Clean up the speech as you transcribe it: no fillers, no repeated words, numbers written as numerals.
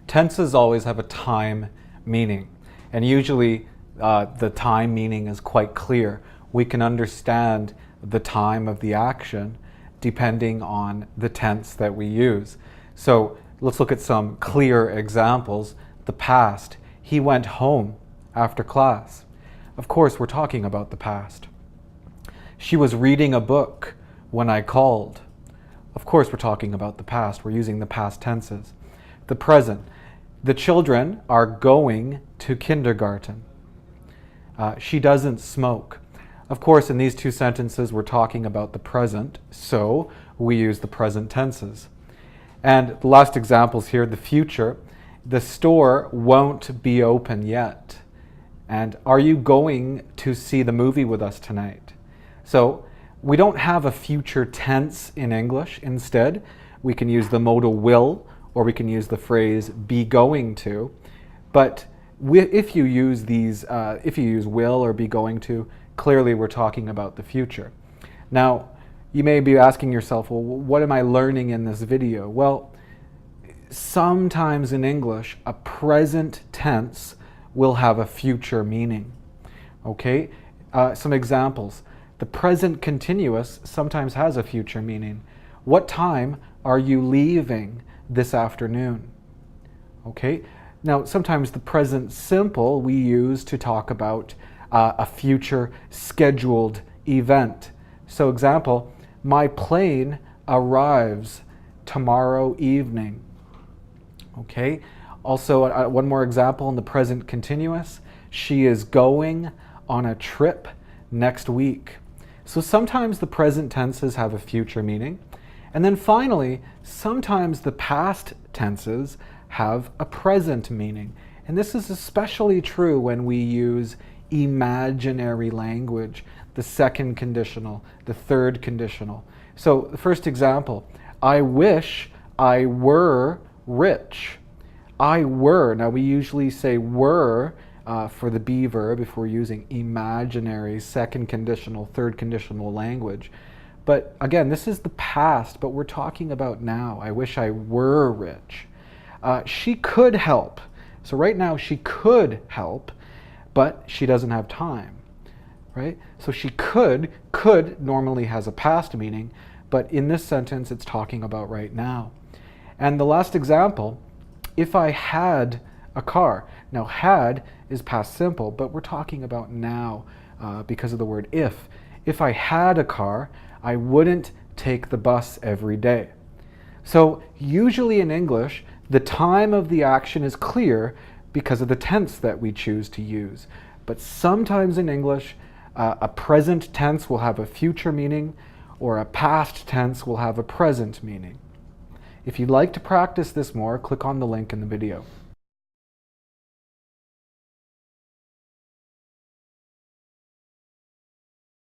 Tenses always have a time meaning, and usually the time meaning is quite clear. We can understand the time of the action depending on the tense that we use. So let's look at some clear examples. The past. He went home after class. Of course, we're talking about the past. She was reading a book when I called. Of course, we're talking about the past. We're using the past tenses. The present. The children are going to kindergarten. She doesn't smoke. Of course, in these two sentences, we're talking about the present, so we use the present tenses. And the last examples here, the future. The store won't be open yet. And are you going to see the movie with us tonight? So we don't have a future tense in English. Instead, we can use the modal will, or we can use the phrase be going to. But if you use will or be going to, clearly we're talking about the future. Now, you may be asking yourself, well, what am I learning in this video? Well, sometimes in English, a present tense will have a future meaning. Okay? Some examples. The present continuous sometimes has a future meaning. What time are you leaving this afternoon? Okay? Now, sometimes the present simple we use to talk about a future scheduled event. So example, my plane arrives tomorrow evening. Okay? Also, one more example in the present continuous. She is going on a trip next week. So sometimes the present tenses have a future meaning. And then finally, sometimes the past tenses have a present meaning. And this is especially true when we use imaginary language, the second conditional, the third conditional. So the first example, I wish I were rich. I were. Now we usually say were for the be verb if we're using imaginary second conditional, third conditional language. But again, this is the past, but we're talking about now. I wish I were rich. She could help. So right now she could help, but she doesn't have time, right? So she could normally has a past meaning, but in this sentence it's talking about right now. And the last example, if I had a car. Now had is past simple, but we're talking about now because of the word if. If I had a car, I wouldn't take the bus every day. So usually in English, the time of the action is clear because of the tense that we choose to use. But sometimes in English, a present tense will have a future meaning, or a past tense will have a present meaning. If you'd like to practice this more, click on the link in the video.